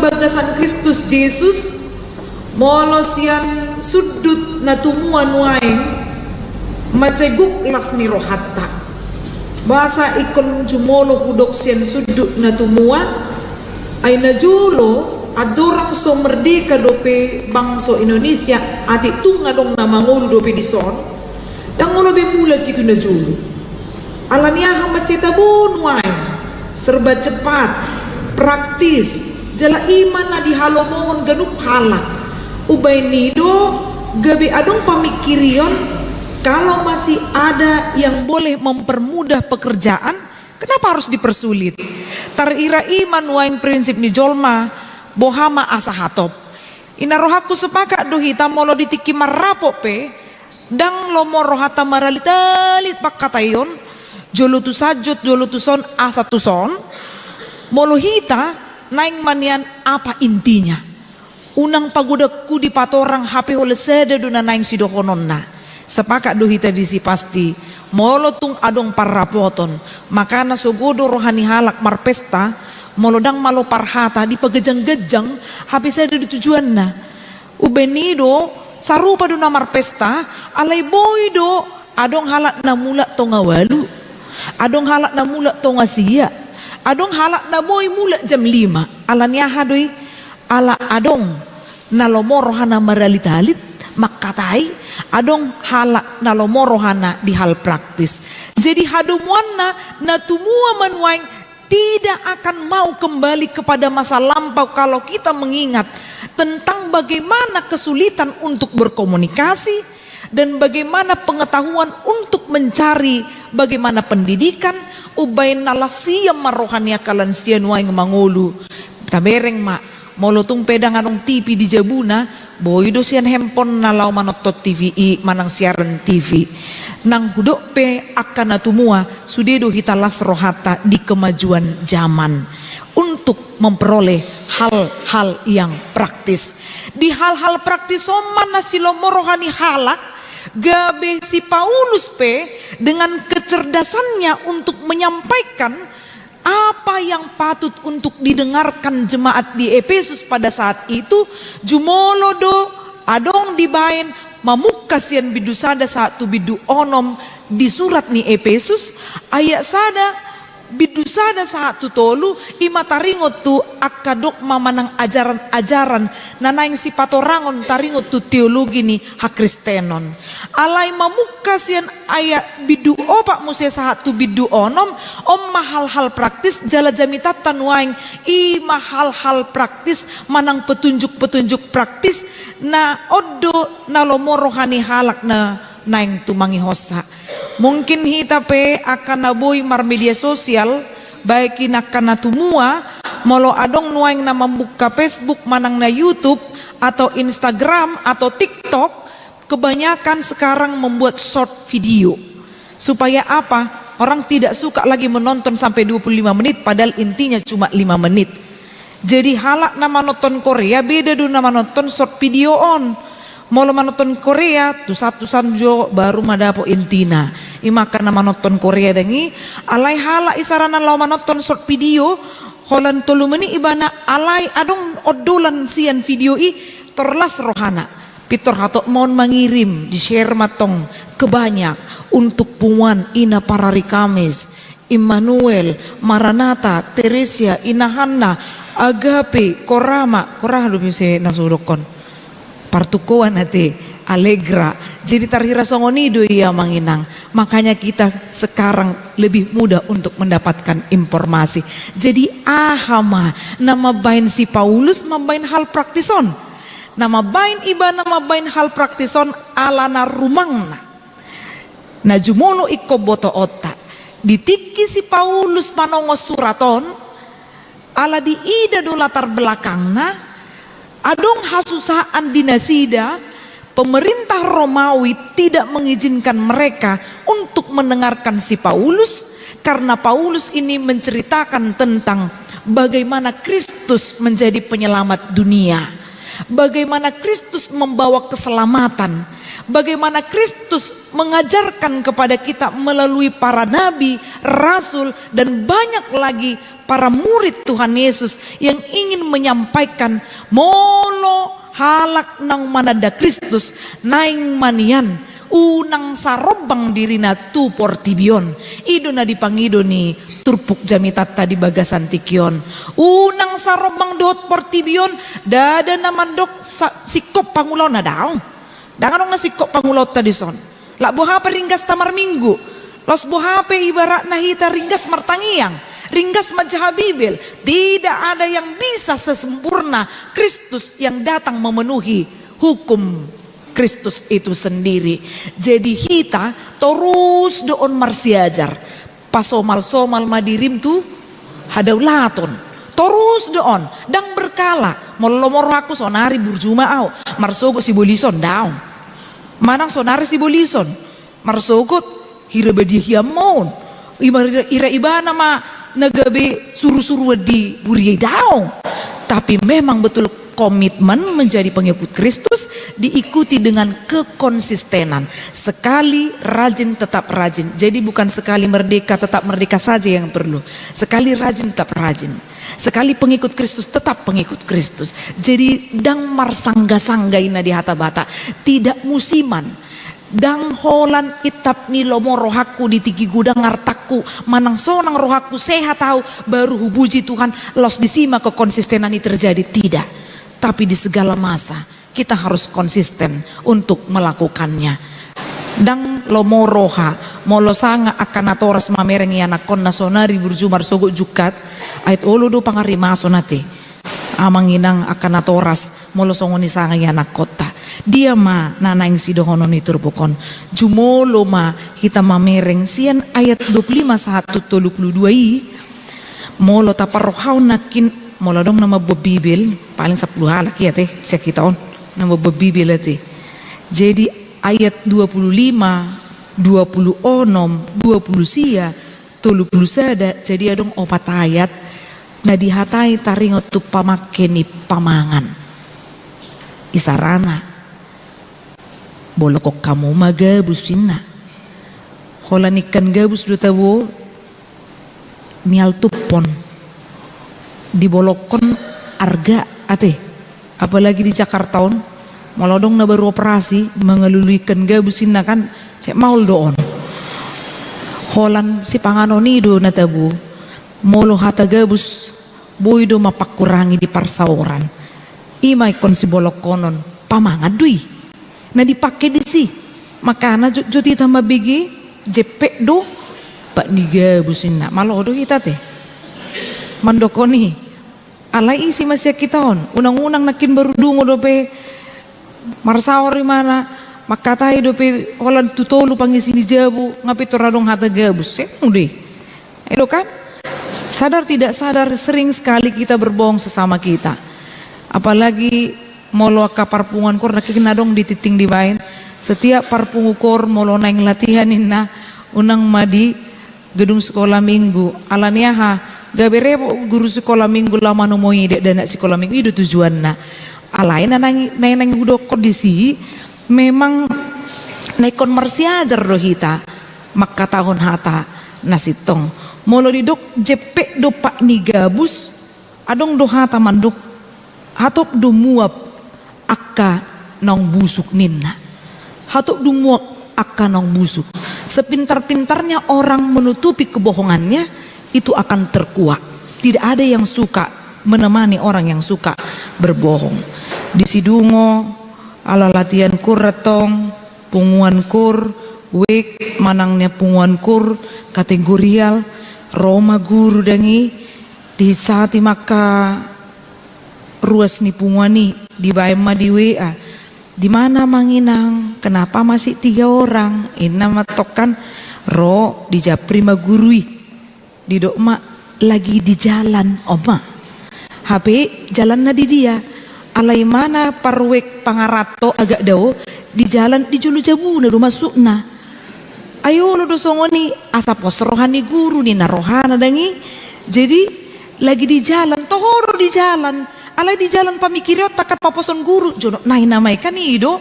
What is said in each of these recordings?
bagasan Kristus Yesus molo sian sudut na tumuan waing maceguk las ni rohatta bahasa ikon jumolo hudok sian sudut na tumua ay najulo adorang so merdeka dope bangso Indonesia ati tunga dong na mangolo dope di son dan ngolo be mula gitu najulo alaniaha maceta bunway serba cepat praktis jala iman na dihalomon ganup halak ubay nido gabi adong pamikirion kalau masih ada yang boleh mempermudah pekerjaan kenapa harus dipersulit tarira iman wain prinsip ni jolma bohama asahatop ina rohaku sepakat do hitam molo ditiki marapo pe dang lomo rohata maralitalit pakatayon jolutu sajut jolutu son asatu son molo hita naing manian apa intinya unang pagudaku di patorang HP oleh seda duna naing sidokononna sepakat dohita disi pasti molo tung adong parapoton makana sogodo rohani halak marpesta molo dang malo parhata di pagejang-gejang HP seda di tujuanna ubenido sarupa duna marpesta alay boydo adong halak na mula tonga walu adong halak na mula tonga siya adong halak na boy mula jam 5 alanya hadoy ala adong nalomorohana maralitalit makatai adong halak nalomorohana di hal praktis jadi hadumuanna na tumua manuaing tidak akan mau kembali kepada masa lampau kalau kita mengingat tentang bagaimana kesulitan untuk berkomunikasi dan bagaimana pengetahuan untuk mencari bagaimana pendidikan ubain nalasiam marohania kalan sian waing mangulu tabereng mak molotung pedang anong TV di Jabuna boydo sian handphone nalau manotot TVI manang siaran TV nang hudok pe akan natumua sudedo hitalas rohata di kemajuan zaman untuk memperoleh hal-hal yang praktis di hal-hal praktis soman nasilomo rohani halak gabe si Paulus pe dengan kecerdasannya untuk menyampaikan apa yang patut untuk didengarkan jemaat di Efesus pada saat itu jumolodo adong dibain mamukasian bidu sada saat tu bidu onom di surat ni Efesus ayat sada bidu sada saat tu tolu imataringot tu akadok mamanang ajaran-ajaran nanaing si patorangon taringot tu teologi ni hakristenon alay mamukasian ayat bidu opak musia saat tu bidu onom mahal-hal praktis jala jamitat tanuaing mahal-hal praktis manang petunjuk-petunjuk praktis na odo na lomo rohani halak na naing tumangi hosa mungkin hita pe akan naboy mar media sosial baik inakan natumua molo adong nuaing na membuka Facebook manang na YouTube atau Instagram atau TikTok kebanyakan sekarang membuat short video supaya apa orang tidak suka lagi menonton sampai 25 menit padahal intinya cuma 5 menit jadi halak nama nonton Korea beda dengan nama nonton short video on molo nonton Korea tu satu sanjo baru madapo intina imakan nama nonton Korea dengi alay halak isarana law nonton short video holan tolu meni ibana alay adong odolan sian video terlas rohana pitor hatok mohon mengirim di share matong kebanyak untuk punguan ina parari Kamis Immanuel Maranatha Teresia Inahanna Agape Korama korah lu bisa nasudokon partukoan hati Allegra jadi tarhira songonido ya manginang makanya kita sekarang lebih mudah untuk mendapatkan informasi jadi ahama nama bain si Paulus mabain hal praktison nama bain iba nama bain hal praktison alana rumangna na jumono iko boto otak ditiki si Paulus manongos suraton ala di ida do latar belakangna adong hasusaan dinasida pemerintah Romawi tidak mengizinkan mereka untuk mendengarkan si Paulus karena Paulus ini menceritakan tentang bagaimana Kristus menjadi penyelamat dunia, bagaimana Kristus membawa keselamatan, bagaimana Kristus mengajarkan kepada kita melalui para nabi, rasul dan banyak lagi para murid Tuhan Yesus yang ingin menyampaikan molo halak nang manada Kristus naing manian unang sarobang diri na tu portibion ido na dipangido ni turpuk jamitata di bagasan tikyon unang sarobang dot portibion dada naman dok sikop pangulaw na daw danganong na sikop pangulaw tadi son la buhape ringgas tamar minggu los buhape ibarat nahita ringgas martangiang ringgas majahabibil tidak ada yang bisa sesempurna Kristus yang datang memenuhi hukum Kristus itu sendiri. Jadi kita terus doon marsiajar pasomal-somal madirim tu hadaulaton terus doon dang berkala molomor aku sonari burjuma au marsogo si bolison daun manang sonari si bolison marsogot hirabadi hiamon ira ibana ma nagabe suru-suru di buriai daun tapi memang betul komitmen menjadi pengikut Kristus diikuti dengan kekonsistenan. Sekali rajin tetap rajin. Jadi bukan sekali merdeka tetap merdeka saja yang perlu. Sekali rajin tetap rajin. Sekali pengikut Kristus tetap pengikut Kristus. Jadi dang marsangga-sangga ina di hata bata. Tidak musiman. Dang holan itap ni lomo rohaku di tigi gudang artaku manang sonang rohaku sehat tahu baru hubuji Tuhan los disima kekonsistenan ini terjadi tidak. Tapi di segala masa kita harus konsisten untuk melakukannya. Dang lomo roha molo sanga akan atoras mamereng anak kon nasonari burjumar sogo jukat ait olo do pangarimaso nate amanginang akan atoras molo songoni sanga anak kota dia ma nanaing sidohono ni turbukon jumolo ma kita mamereng sian ayat 25:1-32 molo taparohaw nakin mula dong nama bebibil paling 10 halak ya teh sekitar nama bebibil teh. Jadi ayat 25, 20 onom, 20 sia, 30 sada jadi adong 4 ayat na dihatai taringot tu pamakeni pamangan. Isarana bolokok kamu magabusinna. Holan ikan gabus do tabo mial tupon dibolokon arga ate apalagi di Jakarta malodong na baru operasi mengelulikan gabusin na kan saya maul doon holan si panganoni do na tabu molo hata gabus boy do mapakurangi di parsaoran imay kon si bolokonon pamangan dui na dipakai di si makana juti tama bigi jepek do pak ni gabusin na malodo kita teh mandokoni alai isi masih kita unang-unang nakin baru dungo dope marsawari mana makatai dope holan tutolu pangisi di jabu ngapi toradong hata gabus udah itu kan sadar tidak sadar sering sekali kita berbohong sesama kita apalagi molo ka parpungan kor nakikina dong di titing di bain setiap parpungu kor molo naing latihan inna unang madi gedung sekolah minggu alaniaha gabere guru sekolah minggu lama nomoi dek dana sekolah minggu itu tujuan na alain nang hudok kondisi memang naikon marsiajar do hita maka tahun hata nasitong molo didok jepek do pak ni gabus adong do hata manduk hatop do muap akka nong busuk ninna hatop do muap akka nong busuk sepintar-pintarnya orang menutupi kebohongannya itu akan terkuak. Tidak ada yang suka menemani orang yang suka berbohong. Di sidungo ala latihan kur retong punguan kur wek manangnya punguan kur kategorial Roma guru dangi di saat maka ruas ni punguani di baema di WA di mana manginang kenapa masih 3 orang ina matokan ro di japri magurui di dokma lagi di jalan oma HP jalan na di dia alai mana parwek pangarato agak dao di jalan di julu jabu na masuk na ayo lo dosongoni asa pos rohani guru ni narohana dangi jadi lagi di jalan tohoro di jalan alai di jalan pamikiryo takat paposon guru jono nai namai kan ido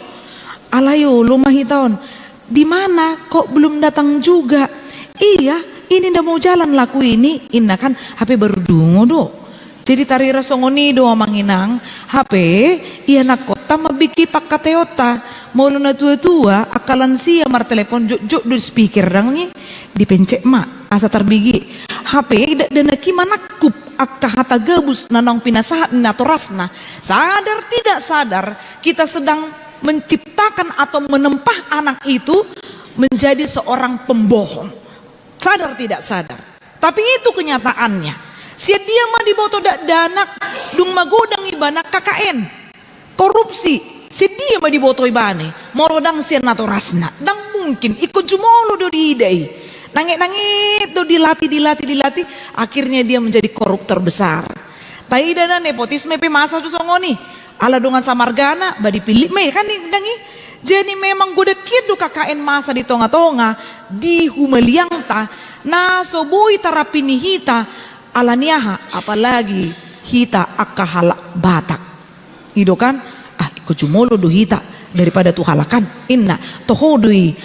alayo lo mahitaon di mana kok belum datang juga iya ini ndak mau jalan laku ini inna kan HP baru dungo do. Jadi tari rasongoni do manginang HP iya nak kota mabiki pakateota mau na tua-tua akalan sia mar telepon juk do speaker dangi dipencet mak asa terbigi HP danaki manakup akka hata gabus nanang pinasahat natorasna sadar tidak sadar kita sedang menciptakan atau menempah anak itu menjadi seorang pembohong sadar tidak sadar tapi itu kenyataannya. Sia dia mah diboto dana dung magodang ibana KKN korupsi sia dia mah diboto ibane morodang sia natorasna dang mungkin ikut jumolo do diidai nangit do dilatih akhirnya dia menjadi koruptor besar tai dana nepotisme pe masa tu songoni ala dongan samargana badi pilih me kan dangi jadi memang goda kidu KKN masa di tonga-tonga di humeliangta na sobui tarapini hita alaniaha apalagi hita akahala batak ido kan ikut jumolo do hita daripada tu halakan inna tohodui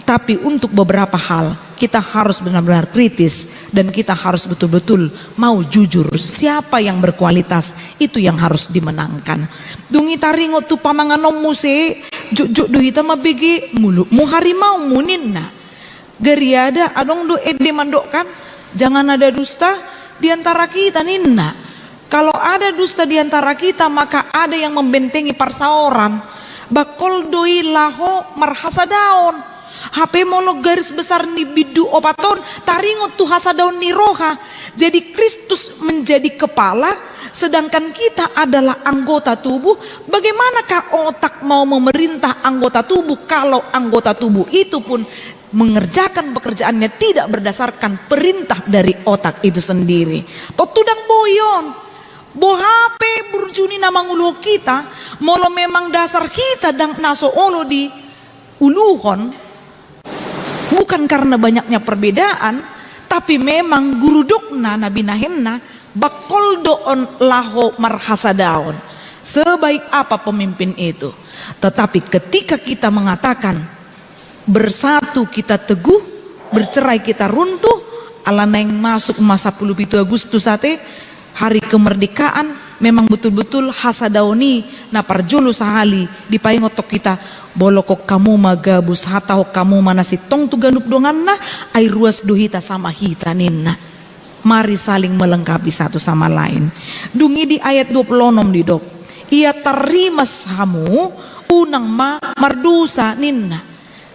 tapi untuk beberapa hal kita harus benar-benar kritis dan kita harus betul-betul mau jujur siapa yang berkualitas itu yang harus dimenangkan dungi taringo tu pamanganom muse juk do hita mabigi mulu mu harimau muninna geriada adong do ede mandok kan jangan ada dusta di antara kita ninna. Kalau ada dusta di antara kita maka ada yang membentengi parsaoran. Bakol doi laho marhasa daun. HP mono garis besar ni bidu opaton taringot tu hasa daun ni roha. Jadi Kristus menjadi kepala sedangkan kita adalah anggota tubuh. Bagaimanakah otak mau memerintah anggota tubuh kalau anggota tubuh itu pun mengerjakan pekerjaannya tidak berdasarkan perintah dari otak itu sendiri. Totudang boyon, bo HP burjuni nama ngulu kita, molo memang dasar kita dang naso olo di uluhon, bukan karena banyaknya perbedaan, tapi memang gurudokna nabi nahenna bakol doon laho marhasadaon. Sebaik apa pemimpin itu, tetapi ketika kita mengatakan bersatu kita teguh, bercerai kita runtuh, ala neng masuk masa 17 Agustus sate hari kemerdekaan memang betul-betul hasadaoni na parjolo sahali di paingotok kita bolokok kamu magabus hatahok kamu manasi tong tu ganup donganna ay ruas duhita sama hita ninna. Mari saling melengkapi satu sama lain. Dungi di ayat 26 di dok. Ia terima samu unang mardusa ninna.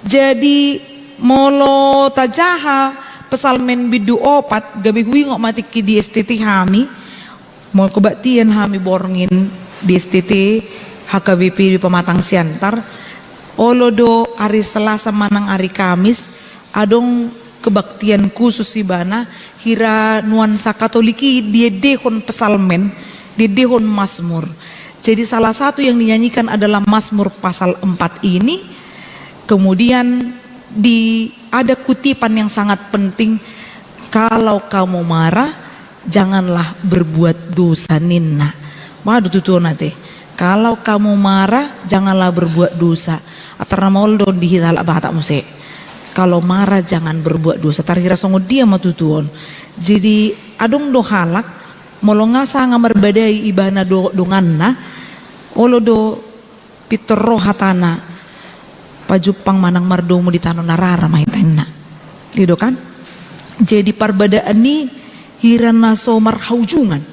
Jadi molo tajaha pesalmen bidu opat gabi hui ngok mati ki di STT hami mau kebaktian hami borngin di STT HKBP di Pematang Siantar olodo hari Selasa manang hari Kamis adong kebaktian khusus ibana hira nuansa Katoliki dia dehon pesalmen dia dehon Mazmur. Jadi salah satu yang dinyanyikan adalah Mazmur pasal 4 ini. Kemudian ada kutipan yang sangat penting, kalau kamu marah janganlah berbuat dosa ninna. Waduh tutu nate. Kalau kamu marah janganlah berbuat dosa. Atara moldo di hitala bahata muse. Kalau marah jangan berbuat dosa. Tarhira songo dia matutuon. Jadi adong do halak molonga sanga merbadai ibana do donganna. Olo do pitero hatana. Pajupang manang mardomu di tanah narara mahitenna gitu kan. Jadi perbedaan ini hira naso marhaujungan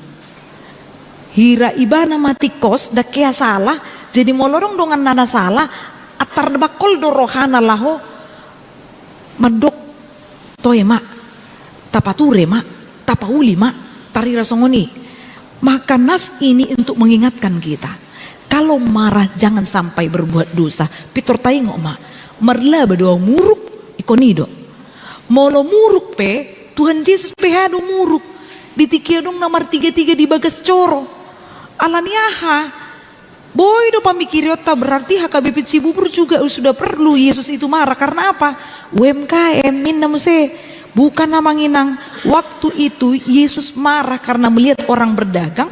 hira ibana mati kos dak kaya salah jadi molorong dongan nana salah atar bakol do rohana laho madok toye mak tapature mak tapauli mak tarira songoni. Maka nas ini untuk mengingatkan kita kalau marah jangan sampai berbuat dosa. Pitor taingok ma merla badoa muruk ikonido molo muruk pe Tuhan Yesus pehado muruk ditikiadong nomor 33 di bagas coro alaniaha boy do pamikiriota berarti HKBP Cibubur juga sudah perlu Yesus itu marah karena apa? UMKM minna muse bukan namanginang. Waktu itu Yesus marah karena melihat orang berdagang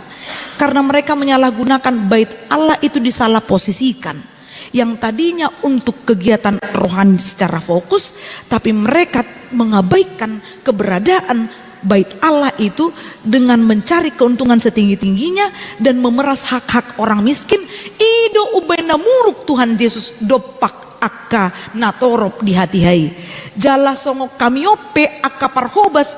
karena mereka menyalahgunakan bait Allah itu disalah posisikan. Yang tadinya untuk kegiatan rohani secara fokus, tapi mereka mengabaikan keberadaan bait Allah itu dengan mencari keuntungan setinggi-tingginya dan memeras hak-hak orang miskin. Ido ubena muruk Tuhan Yesus dopak akka natorop di hati hai. Jala songo kamiope akka parhobas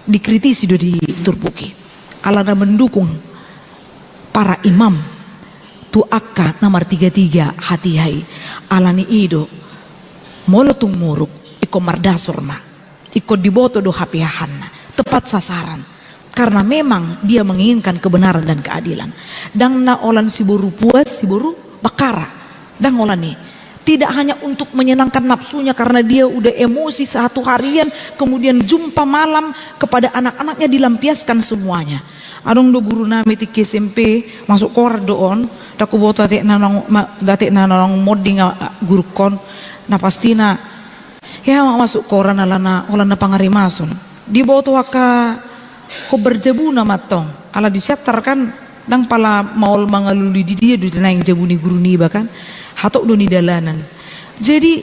dikritisi do di turbuki. Alana mendukung para imam tu akka nomor 33 hati hai. Alani ido molotung muruk iko mardasur ma. Iko diboto do hapiahan tepat sasaran karena memang dia menginginkan kebenaran dan keadilan. Dan na olan siburu puas siburu bakara dan olan nih tidak hanya untuk menyenangkan nafsunya karena dia udah emosi satu harian, kemudian jumpa malam kepada anak-anaknya dilampiaskan semuanya. Adong do guru nami ti SMP masuk kor doon taku boto ate nanong moding guru kon na pastina ya masuk koran alana pangarimason di boto ka ko berjabuna matong ala disetar kan dang pala maul mangaluli di dia duduk naing jabuni guru ni bahkan hatok do ni dalanan. Jadi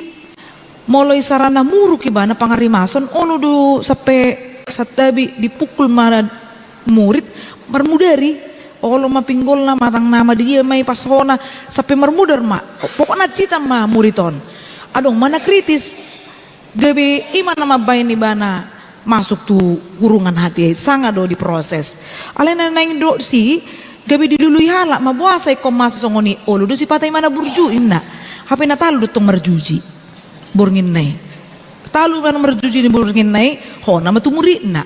moloi sarana muruk ibana pangarimason ono do sampai satabi dipukul mana murid bermudari olo mapinggol na matang nama dia may pasona sampai mermudar ma pokoknya cita ma muriton adong mana kritis gabi iman nama bayi ni bana masuk tu kurungan hati sangat do diproses alena naing do si gabi didului halak mabuasai kom masuk songoni olo do si patai mana burju inna hape na talu do tong merjuji burngin nai talu mana merjuji ni burngin nai ho nama tu murid na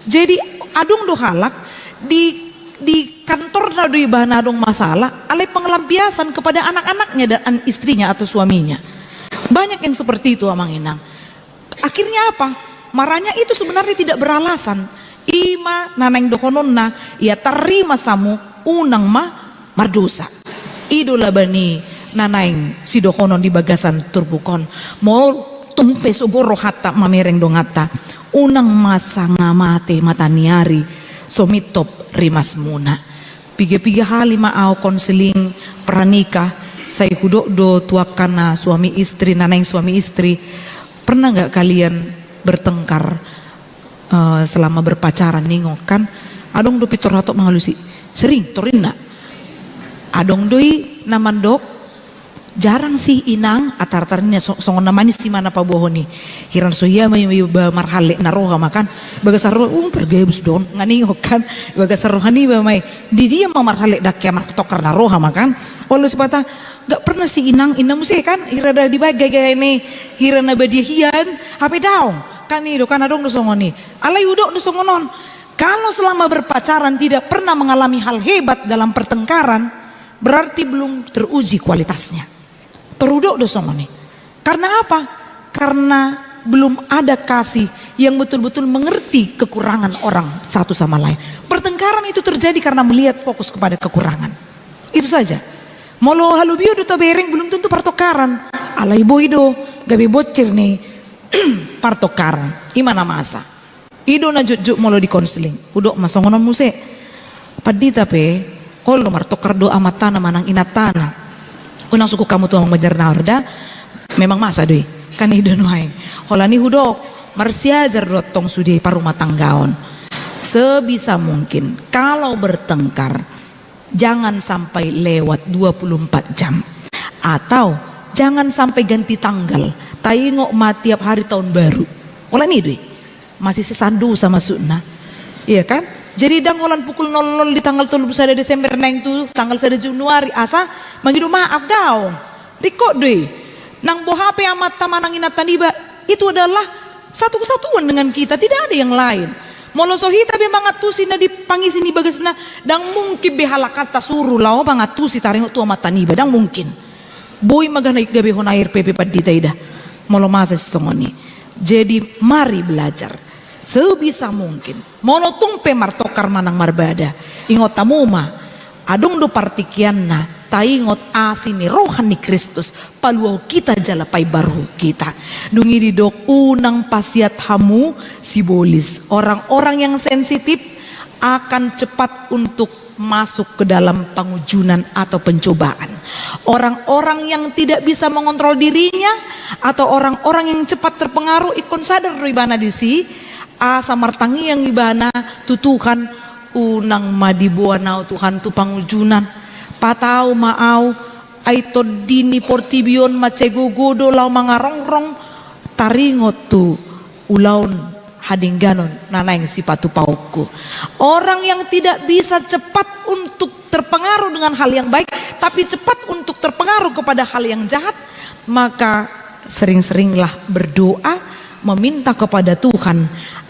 jadi adong do halak di kantor na do ibana adong masalah alai pengelampiasan kepada anak-anaknya dan istrinya atau suaminya. Banyak yang seperti itu amang inang. Akhirnya apa? Marahnya itu sebenarnya tidak beralasan. Ima naneng dokononna ia terima samu unang mardosa. Idola bani naneng si dokonon di bagasan turbukon. Mau tumpe soboro hatta mamereng dongata. Unang masa ngamate mataniari somitop rimas muna. Piga-piga hali maau konseling pranikah saya hudok do tuakana suami istri naneng suami istri. Pernah nggak kalian bertengkar selama berpacaran ningok kan? Adong do pitor hatok mengalusi sering torina. Adong doi naman dok jarang sih inang atar-atarnya songon namanya si mana pa bohoni. Hiran soya may marhale naroha makan bagas saruh pergebus don nganingok kan bagas saruhani ba may di dia mau marhale dak kiamat tokar naroha makan. Olo sepatah gak pernah si inang musik kan hira dah dibagi gaya ini hira nabadihian hape daong kan itu kan adong dosongoni alai udok dosongonon kalau selama berpacaran tidak pernah mengalami hal hebat dalam pertengkaran berarti belum teruji kualitasnya terudok dosongoni karena apa? Karena belum ada kasih yang betul-betul mengerti kekurangan orang satu sama lain. Pertengkaran itu terjadi karena melihat fokus kepada kekurangan itu saja. Molo halubio do tabereng belum tentu partokaran. Alai boido gabe bocir nih partokaran. Imana masa? Ido na jujuk molo di konseling. Udok masongonon muse. Padi tape kolo martokar do amatana manang inatana. Unang suku kamu tuh mengejar narda. Memang masa doi. Kan ido nuhaing. Holani hudok marsiajar dotong sudi parumah tanggaon. Sebisa mungkin kalau bertengkar jangan sampai lewat 24 jam atau jangan sampai ganti tanggal tayingok tiap hari tahun baru olah nih deh masih sesandu sama sunnah iya kan jadi dangolan pukul 00 di tanggal 31 Desember neng tuh tanggal 1 Januari asa mangidu maaf daun rikok deh nang bohape amat tamanang inataniba itu adalah satu kesatuan dengan kita tidak ada yang lain. Molo sohita be mangatusi na dipangisi ni bagasna dang mungkin be halakata suruh lao mangatusi taringo tua mataniba dang mungkin boy maganaik gabe honair pepe padita ida molo masa songoni. Jadi mari belajar sebisa mungkin molo tumpe martokar manang marbada ingot tamuma adong do partikianna taingot asini rohani Kristus paluau kita jalapai baru kita dungi didok unang pasiat hamu simbolis orang-orang yang sensitif akan cepat untuk masuk ke dalam pengujunan atau pencobaan. Orang-orang yang tidak bisa mengontrol dirinya atau orang-orang yang cepat terpengaruh ikon sadar ibana di si asa martangi yang ibana tutukan unang madibuanau Tuhan tu pangujunan patau maau aito dini portibion macegogodo lau mangarongrong taringot tu ulaun hadingganon nanaing sipatu pauku. Orang yang tidak bisa cepat untuk terpengaruh dengan hal yang baik tapi cepat untuk terpengaruh kepada hal yang jahat, maka sering-seringlah berdoa meminta kepada Tuhan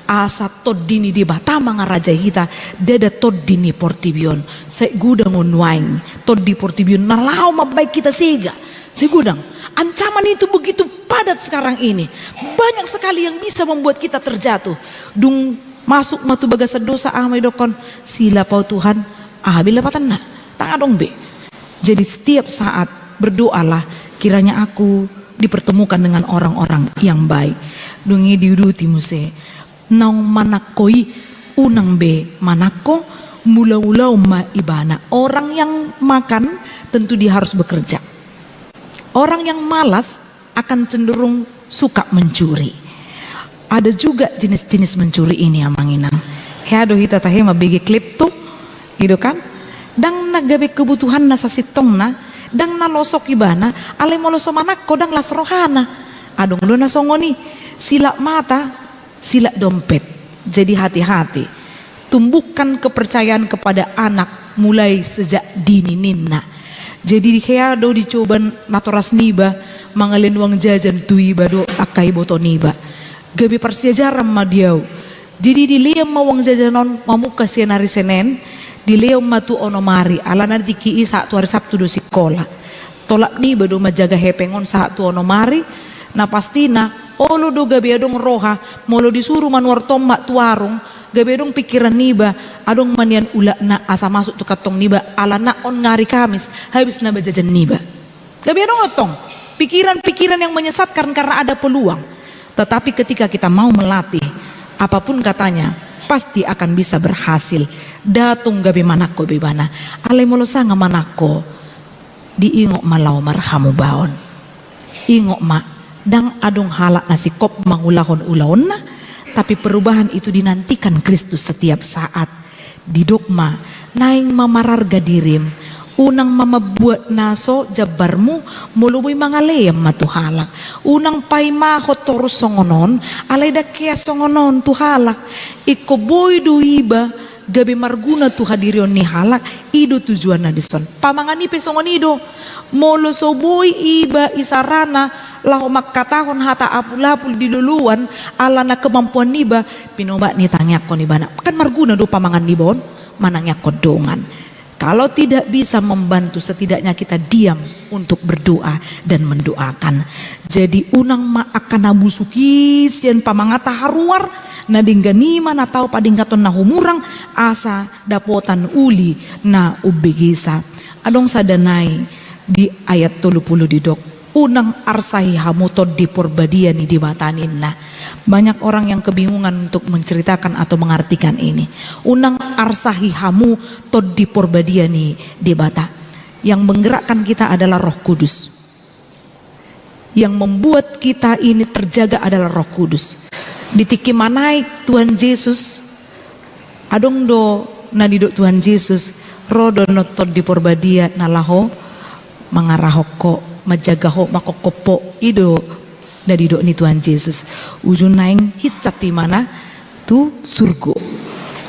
asa toddini di batama ngaraja hita dada toddini portibion segudang unwaing toddi portibion nalau mabaik kita sega segudang. Ancaman itu begitu padat sekarang ini, banyak sekali yang bisa membuat kita terjatuh dung masuk matu bagasa dosa amai dokon sila pau Tuhan bila patan nak tangan dong be. Jadi setiap saat berdoalah kiranya aku dipertemukan dengan orang-orang yang baik dungi diuduti muse naung manakoi unang be manako mula-mula ma ibana. Orang yang makan tentu dia harus bekerja. Orang yang malas akan cenderung suka mencuri. Ada juga jenis-jenis mencuri ini amanginang. Heado hita tahe mabigi klip tuh, gitu kan? Dang nagabe kebutuhan nasa sitong na, dang nalosok ibana, ale moloso manako dang lasrohana. Adong do nasongoni, sila mata, sila dompet. Jadi hati-hati. Tumbuhkan kepercayaan kepada anak mulai sejak dini nina. Jadi kaya do dicoba natoras niba mangalin uang jajan tuiba do akai boto niba gabi parsiajaram madiau. Jadi diliam mawang jajanon mamuka sian hari Senin diliam matu onomari alana diki saat hari Sabtu do sikola tolak niba do majaga hepengon saat tu onomari na pastina olo do gabi adong roha molo disuruh manuar tombak tu warung gabi adong pikiran niba adong manian ula na asa masuk tu katong niba ala na on ngari Kamis habis na bajajan niba gabi adong otong pikiran-pikiran yang menyesatkan karena ada peluang. Tetapi ketika kita mau melatih apapun katanya pasti akan bisa berhasil. Datung gabi manako bebana ale molosa nga manako diingok malau marhamu baon ingok ma dang adong halak nasi kop mangulahon ulaon na tapi perubahan itu dinantikan Kristus setiap saat. Di dogma naing mamararga dirim unang mamabuat naso jabarmu muluboy mga leyam matuhalak unang paymahot torus songonon alay da kaya songonon tuhalak ikoboy duiba gabi marguna tu hadirion ni halak ido tujuan na dison pamanganipe songonido molo soboy iba isarana lahu makatahon hata apul-apul diluluan ala na kemampuan niba pinoba ni tangyak ko niba na kan marguna do pamangan nibon manangyak ko dongan. Kalau tidak bisa membantu setidaknya kita diam untuk berdoa dan mendoakan. Jadi unang akan nabusuki sian pamangata haruar nadinggani na tao padingkaton na humurang asa dapotan uli na ubigisa. Adong sadanay di ayat 30 di dok unang arsahi hamutod di porbadia ni dibatanin na. Banyak orang yang kebingungan untuk menceritakan atau mengartikan ini. Unang arsahi hamu tod di porbadia ni dibata. Yang menggerakkan kita adalah Roh Kudus. Yang membuat kita ini terjaga adalah Roh Kudus. Ditiki manai Tuhan Yesus adong do nadidok Tuhan Yesus rodo notod di porbadia nalaho mangarahoko majagaho makokopo ido nadidok ni Tuhan Yesus ujung naing hicati mana tu surgo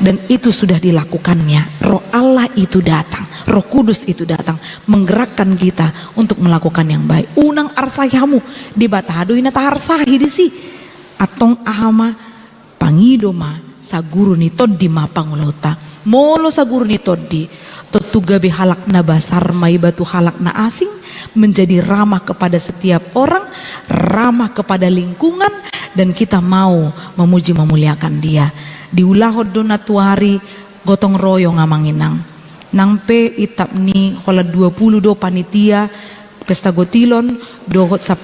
dan itu sudah dilakukannya. Roh Allah itu datang, Roh Kudus itu datang menggerakkan kita untuk melakukan yang baik. Unang arsayamu di batado ina taharsahi di si atong ahama pangidoma saguru ni toddi ma pangulota molo saguru ni toddi totuga be halak na basar mai batu halak na asing menjadi ramah kepada setiap orang, ramah kepada lingkungan, dan kita mau memuji memuliakan dia. Di ulahod do natuari gotong royong ngamanginang nangpe itap ni hola 20 do panitia pesta gotilon dohot 10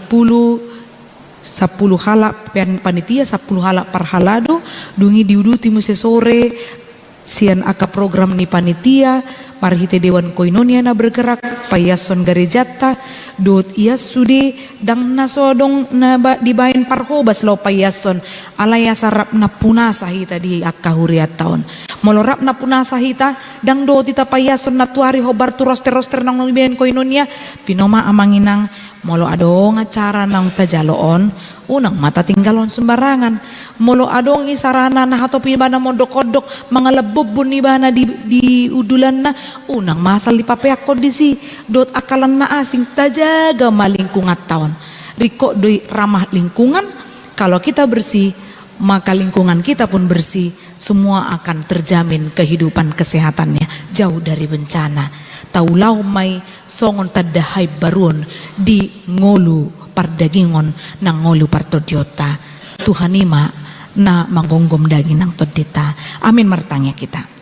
halak panitia 10 halak parhalado dungi diuduti muse sore sian aka program ni panitia marhite dewan koinonia na bergerak payason garejata dot ia sude dang nasodong na dibain parhobas lo payason alaya sarap na punasa hita di akahuriat taon molorap na punasa hita dang do tita payason na tuari hobar tu roster nang dibain koinonia pinoma amanginang molo adong acara nang tajaloon unang mata tinggalon sembarangan molo adong isarana na hatopi bana modok-odok mga lebubun ni bana di udulan na unang masal di papeak kondisi dot akalan na asing tajaga malingkungat taon riko doi ramah lingkungan kalau kita bersih maka lingkungan kita pun bersih semua akan terjamin kehidupan kesehatannya jauh dari bencana taulau mai songon tadahay baruon di ngolu pardagingon nang ngolu partodiota Tuhan ima na manggongom daging nang todita amin martangnya kita.